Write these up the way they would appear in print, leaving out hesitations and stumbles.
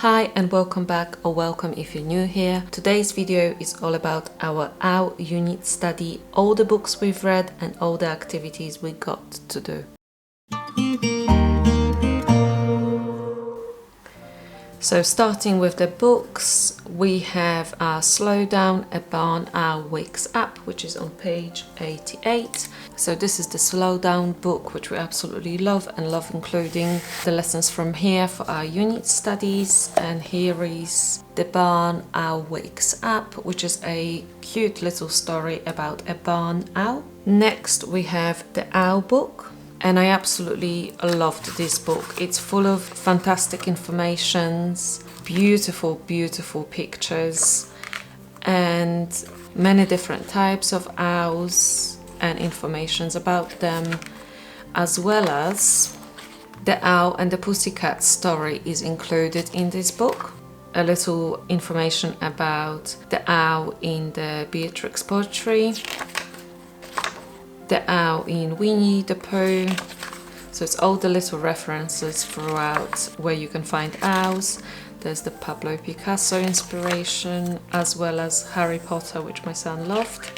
Hi and welcome back, or welcome if you're new here. Today's video is all about our OWL unit study, all the books we've read and all the activities we got to do. So starting with the books, we have our Slow Down, a Barn Owl Wakes Up, which is on page 88. So this is the Slow Down book, which we absolutely love and love including the lessons from here for our unit studies. And here is The Barn Owl Wakes Up, which is a cute little story about a barn owl. Next we have the Owl book. And I absolutely loved this book. It's full of fantastic informations, beautiful, beautiful pictures, and many different types of owls and informations about them, as well as the Owl and the Pussycat story is included in this book. A little information about the owl in the Beatrix poetry, the owl in Winnie the Pooh. So it's all the little references throughout where you can find owls. There's the Pablo Picasso inspiration, as well as Harry Potter, which my son loved.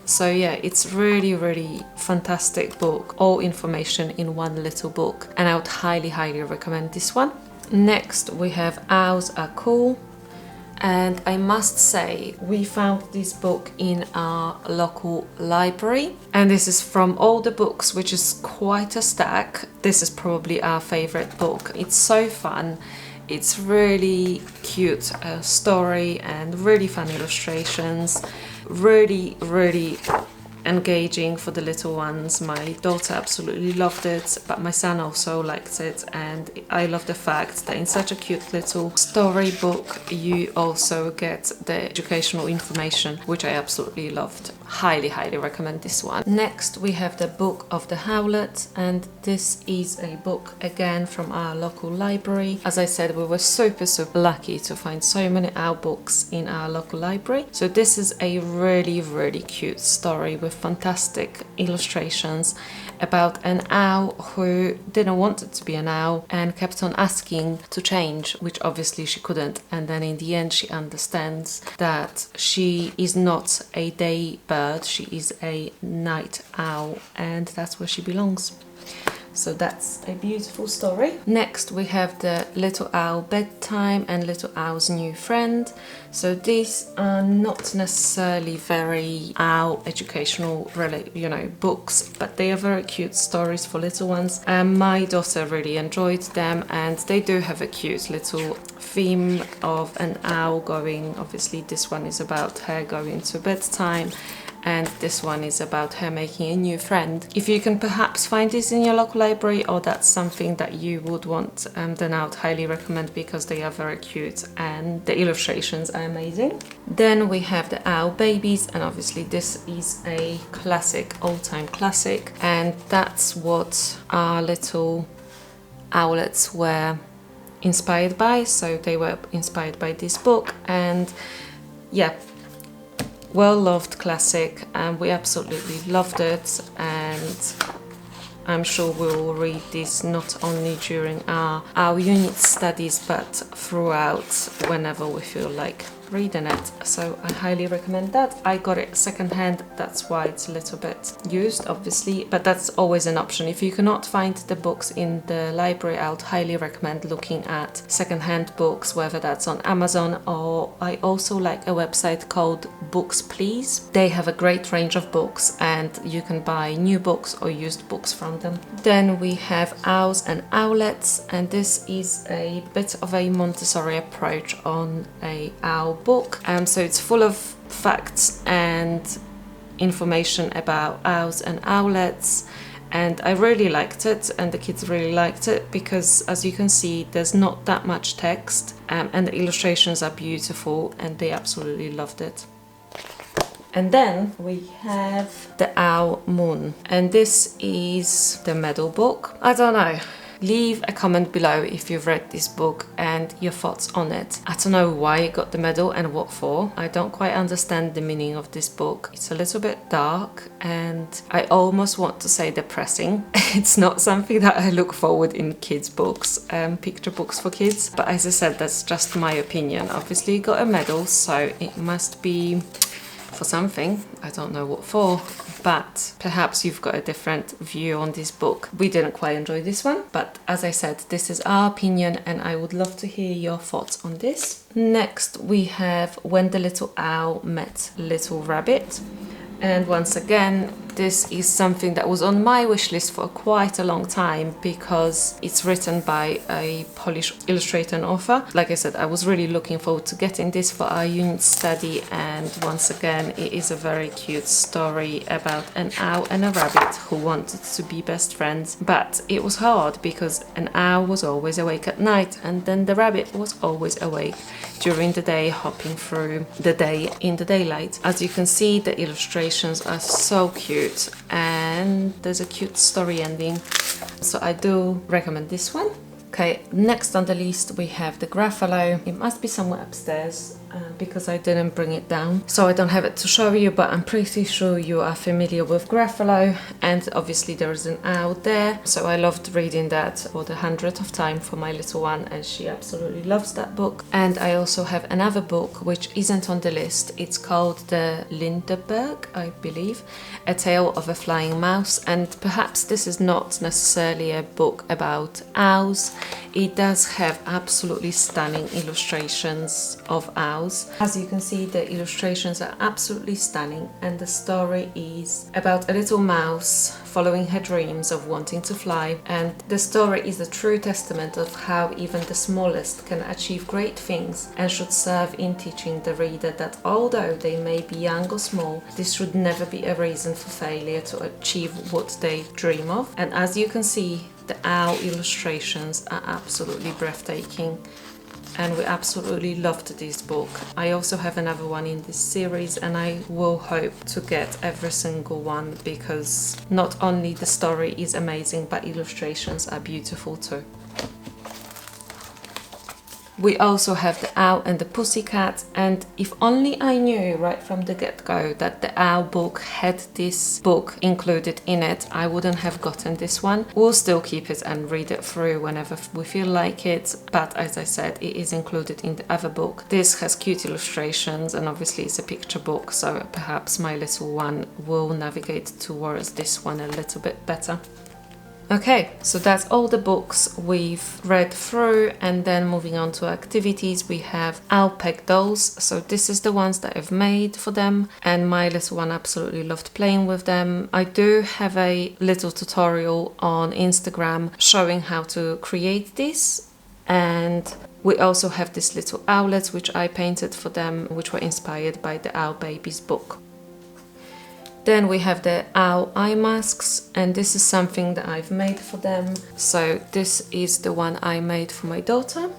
So yeah, it's really fantastic book, all information in one little book, and I would highly recommend this one. Next we have Owls Are Cool. And I must say, we found this book in our local library, and this is from all the books, which is quite a stack. This is probably our favorite book. It's so fun. It's really cute story and really fun illustrations. Really engaging for the little ones. My daughter absolutely loved it, but my son also liked it, and I love the fact that in such a cute little storybook you also get the educational information, which I absolutely loved. Highly recommend this one. Next we have the Book of the Howlet, and this is a book again from our local library. As I said, we were super lucky to find so many owl books in our local library. So this is a really cute story with fantastic illustrations about an owl who didn't want it to be an owl and kept on asking to change, which obviously she couldn't, and then in the end she understands that she is not a day bird, she is a night owl, and that's where she belongs. So that's a beautiful story. Next we have the Little Owl Bedtime and Little Owl's New Friend. So these are not necessarily very owl educational books, but they are very cute stories for little ones. My daughter really enjoyed them, and they do have a cute little theme of an owl going. Obviously this one is about her going to bedtime, and this one is about her making a new friend. If you can perhaps find this in your local library, or that's something that you would want, then I would highly recommend, because they are very cute and the illustrations are amazing. Then we have the Owl Babies, and obviously this is a classic, all-time classic, and that's what our little owlets were inspired by. So they were inspired by this book, and yeah, well-loved classic, and we absolutely loved it, and I'm sure we will read this not only during our unit studies, but throughout whenever we feel like reading it. So I highly recommend that. I got it secondhand, that's why it's a little bit used obviously, but that's always an option. If you cannot find the books in the library, I would highly recommend looking at secondhand books, whether that's on Amazon, or I also like a website called Books Please. They have a great range of books, and you can buy new books or used books from them. Then we have Owls and Owlets, and this is a bit of a Montessori approach on a owl book. So it's full of facts and information about owls and owlets, and I really liked it, and the kids really liked it, because as you can see there's not that much text, and the illustrations are beautiful, and they absolutely loved it. And then we have the Owl Moon, and this is the medal book. I don't know, leave a comment below if you've read this book and your thoughts on it. I don't know why it got the medal and what for. I don't quite understand the meaning of this book. It's a little bit dark and I almost want to say depressing. It's not something that I look forward in kids books, picture books for kids, but as I said, that's just my opinion. Obviously it got a medal, so it must be for something. I don't know what for, but perhaps you've got a different view on this book. We didn't quite enjoy this one, but as I said, this is our opinion and I would love to hear your thoughts on this. Next we have When the Little Owl Met Little Rabbit, and once again this is something that was on my wish list for quite a long time because it's written by a Polish illustrator and author. Like I said, I was really looking forward to getting this for our unit study, and once again it is a very cute story about an owl and a rabbit who wanted to be best friends, but it was hard because an owl was always awake at night and then the rabbit was always awake during the day, hopping through the day in the daylight. As you can see, the illustrations are so cute and there's a cute story ending, so I do recommend this one. Okay, next on the list we have the Gruffalo. It must be somewhere upstairs because I didn't bring it down, so I don't have it to show you, but I'm pretty sure you are familiar with Gruffalo, and obviously there is an owl there, so I loved reading that for the 100th time for my little one and she absolutely loves that book. And I also have another book which isn't on the list. It's called the Lindeberg, I believe, A Tale of a Flying Mouse, and perhaps this is not necessarily a book about owls. It does have absolutely stunning illustrations of owls. As you can see, the illustrations are absolutely stunning, and the story is about a little mouse following her dreams of wanting to fly, and the story is a true testament of how even the smallest can achieve great things, and should serve in teaching the reader that although they may be young or small, this should never be a reason for failure to achieve what they dream of. And as you can see, the owl illustrations are absolutely breathtaking and we absolutely loved this book. I also have another one in this series and I will hope to get every single one because not only the story is amazing but illustrations are beautiful too. We also have The Owl and the Pussycat, and if only I knew right from the get-go that the Owl book had this book included in it, I wouldn't have gotten this one. We'll still keep it and read it through whenever we feel like it, but as I said, it is included in the other book. This has cute illustrations and obviously it's a picture book, so perhaps my little one will navigate towards this one a little bit better. Okay, so that's all the books we've read through, and then moving on to activities, we have Owl Peg dolls. So this is the ones that I've made for them and my little one absolutely loved playing with them. I do have a little tutorial on Instagram showing how to create this, and we also have these little owlets which I painted for them, which were inspired by the Owl Babies book. Then we have the owl eye masks, and this is something that I've made for them. So this is the one I made for my daughter,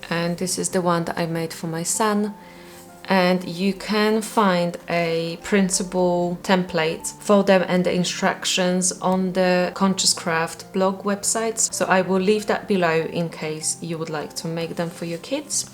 and this is the one that I made for my son. And you can find a printable template for them and the instructions on the Conscious Craft blog websites, so I will leave that below in case you would like to make them for your kids.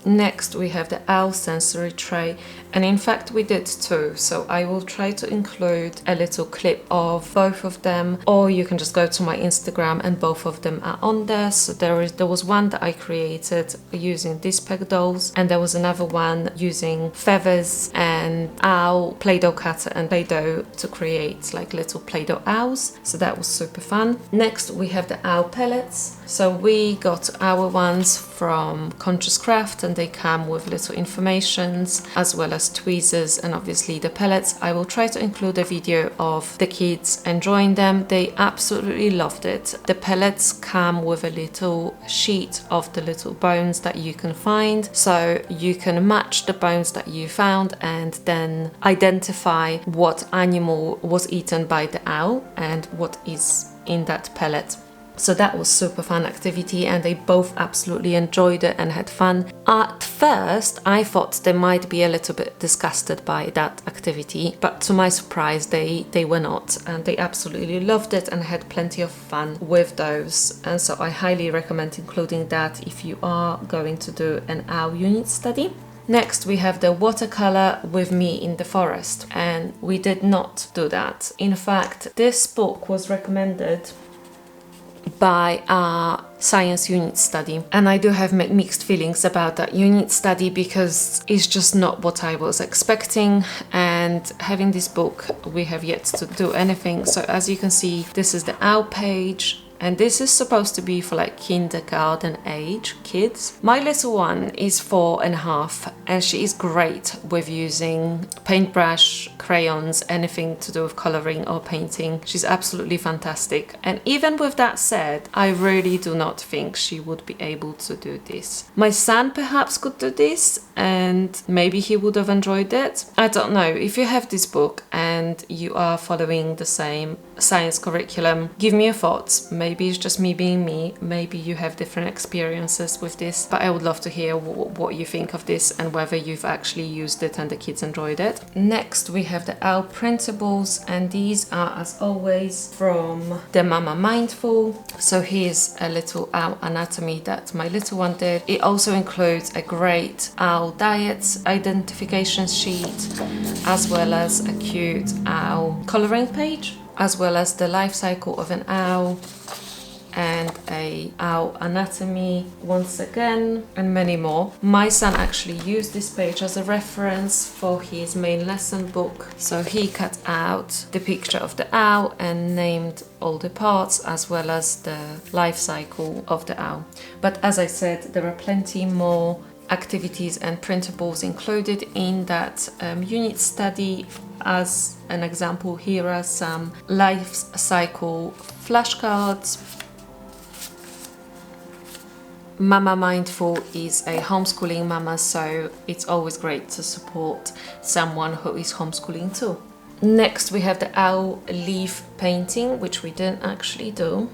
Next we have the owl sensory tray, and in fact we did two, so I will try to include a little clip of both of them, or you can just go to my Instagram and both of them are on there. So there was one that I created using these peg dolls, and there was another one using feathers and owl play-dough cutter and play-dough to create like little play-dough owls, so that was super fun. Next we have the owl pellets. So we got our ones from Conscious Craft and they come with little informations as well as tweezers and obviously the pellets. I will try to include a video of the kids enjoying them. They absolutely loved it. The pellets come with a little sheet of the little bones that you can find, so you can match the bones that you found and then identify what animal was eaten by the owl and what is in that pellet. So that was super fun activity, and they both absolutely enjoyed it and had fun. At first, I thought they might be a little bit disgusted by that activity, but to my surprise, they were not, and they absolutely loved it and had plenty of fun with those. And so I highly recommend including that if you are going to do an owl unit study. Next, we have the watercolor with me in the forest, and we did not do that. In fact, this book was recommended by our science unit study, and I do have mixed feelings about that unit study because it's just not what I was expecting, and having this book we have yet to do anything. So as you can see, this is the owl page, and this is supposed to be for like kindergarten age kids. My little one is 4.5, and she is great with using paintbrush, crayons, anything to do with coloring or painting. She's absolutely fantastic. And even with that said, I really do not think she would be able to do this. My son perhaps could do this, and maybe he would have enjoyed it. I don't know. If you have this book and you are following the same science curriculum, give me your thoughts. Maybe it's just me being me, maybe you have different experiences with this, but I would love to hear what you think of this and whether you've actually used it and the kids enjoyed it. Next, we have the owl printables, and these are, as always, from the Mama Mindful. So here's a little owl anatomy that my little one did. It also includes a great owl diet identification sheet, as well as a cute owl coloring page, as well as the life cycle of an owl, and a owl anatomy once again, and many more. My son actually used this page as a reference for his main lesson book. So he cut out the picture of the owl and named all the parts as well as the life cycle of the owl. But as I said, there are plenty more activities and printables included in that unit study. As an example, here are some life cycle flashcards. Mama Mindful is a homeschooling mama, so it's always great to support someone who is homeschooling too. Next, we have the owl leaf painting, which we didn't actually do.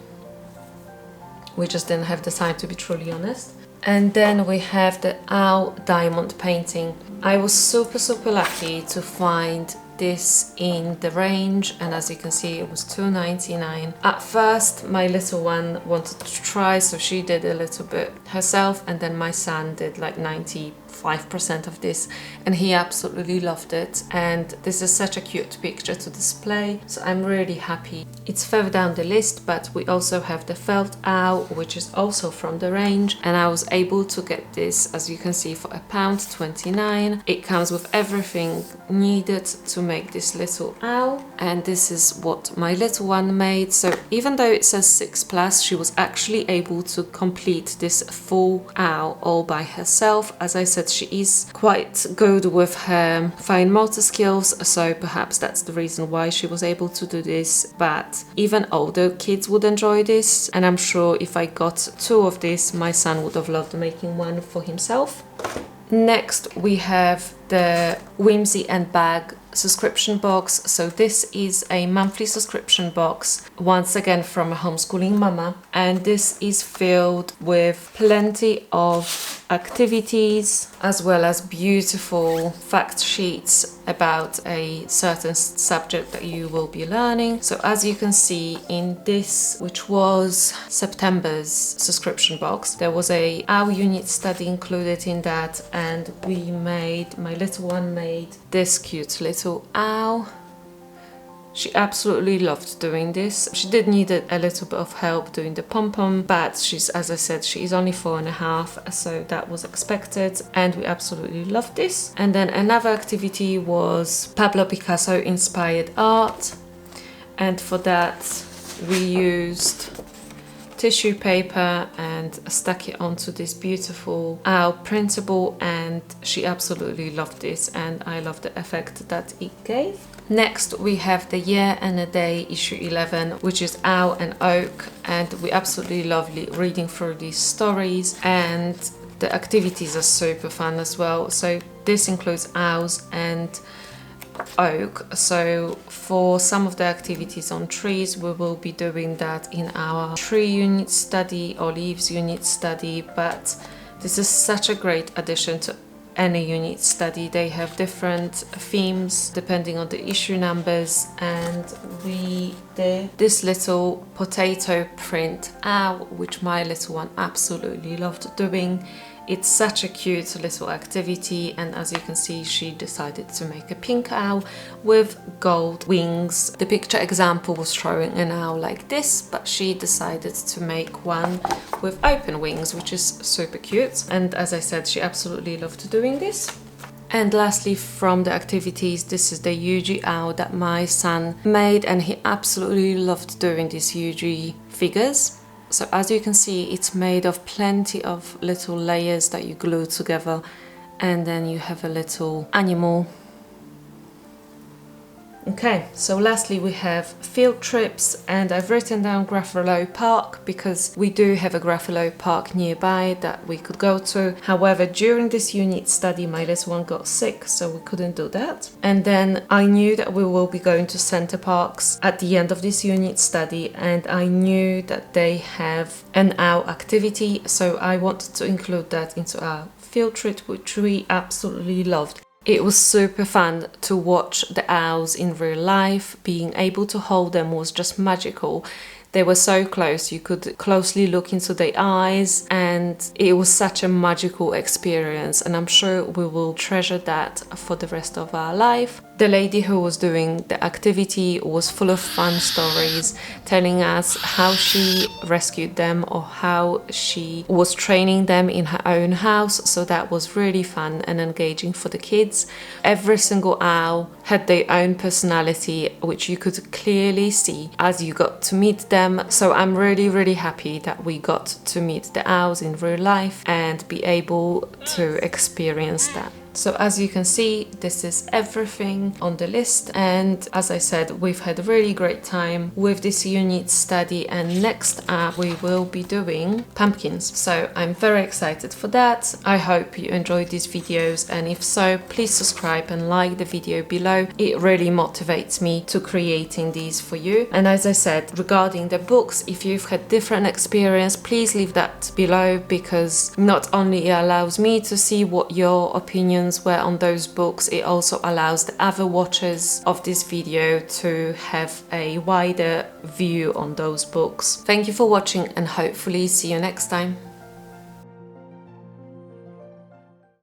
We just didn't have the time, to be truly honest. And then we have the owl diamond painting. I was super lucky to find this in the range, and as you can see, it was $2.99. At first my little one wanted to try, so she did a little bit herself, and then my son did like 95% of this, and he absolutely loved it. And this is such a cute picture to display, so I'm really happy. It's further down the list, but we also have the felt owl, which is also from the range, and I was able to get this, as you can see, for £1.29. It comes with everything needed to make this little owl, and this is what my little one made. So even though it says 6+, she was actually able to complete this full owl all by herself. As I said, she is quite good with her fine motor skills, so perhaps that's the reason why she was able to do this. But even older kids would enjoy this, and I'm sure if I got 2 of this, my son would have loved making one for himself. Next, we have the Whimsy and Bag subscription box. So this is a monthly subscription box, once again from a homeschooling mama, and this is filled with plenty of activities as well as beautiful fact sheets about a certain subject that you will be learning. So as you can see in this, which was September's subscription box, there was a owl unit study included in that, and my little one made this cute little owl. She absolutely loved doing this. She did need a little bit of help doing the pom-pom, but she's, as I said, she is only 4.5, so that was expected, and we absolutely loved this. And then another activity was Pablo Picasso inspired art, and for that we used tissue paper and stuck it onto this beautiful owl printable, and she absolutely loved this, and I love the effect that it gave. Next, we have the Year and a Day issue 11, which is Owl and Oak, and we absolutely love reading through these stories, and the activities are super fun as well. So this includes owls and oak. So for some of the activities on trees, we will be doing that in our tree unit study or leaves unit study, but this is such a great addition to any unit study. They have different themes depending on the issue numbers, and we did this little potato print owl, which my little one absolutely loved doing. It's such a cute little activity, and as you can see, she decided to make a pink owl with gold wings. The picture example was showing an owl like this, but she decided to make one with open wings, which is super cute. And as I said, she absolutely loved doing this. And lastly, from the activities, this is the Eugy Owl that my son made, and he absolutely loved doing these Eugy figures. So as you can see, it's made of plenty of little layers that you glue together, and then you have a little animal. Okay, so lastly we have field trips, and I've written down Gruffalo Park because we do have a Gruffalo Park nearby that we could go to. However, during this unit study my little one got sick, so we couldn't do that. And then I knew that we will be going to Center Parks at the end of this unit study, and I knew that they have an owl activity, so I wanted to include that into our field trip, which we absolutely loved. It was super fun to watch the owls in real life. Being able to hold them was just magical. They were so close, you could closely look into their eyes, and it was such a magical experience, and I'm sure we will treasure that for the rest of our life. The lady who was doing the activity was full of fun stories, telling us how she rescued them or how she was training them in her own house, so that was really fun and engaging for the kids. Every single owl had their own personality, which you could clearly see as you got to meet them. So I'm really happy that we got to meet the owls in real life and be able to experience that. So as you can see, this is everything on the list, and as I said, we've had a really great time with this unit study, and next up we will be doing pumpkins. So I'm very excited for that. I hope you enjoyed these videos, and if so, please subscribe and like the video below. It really motivates me to creating these for you. And as I said, regarding the books, if you've had different experience, please leave that below, because not only it allows me to see what your opinions were on those books, it also allows the other watchers of this video to have a wider view on those books. Thank you for watching, and hopefully see you next time.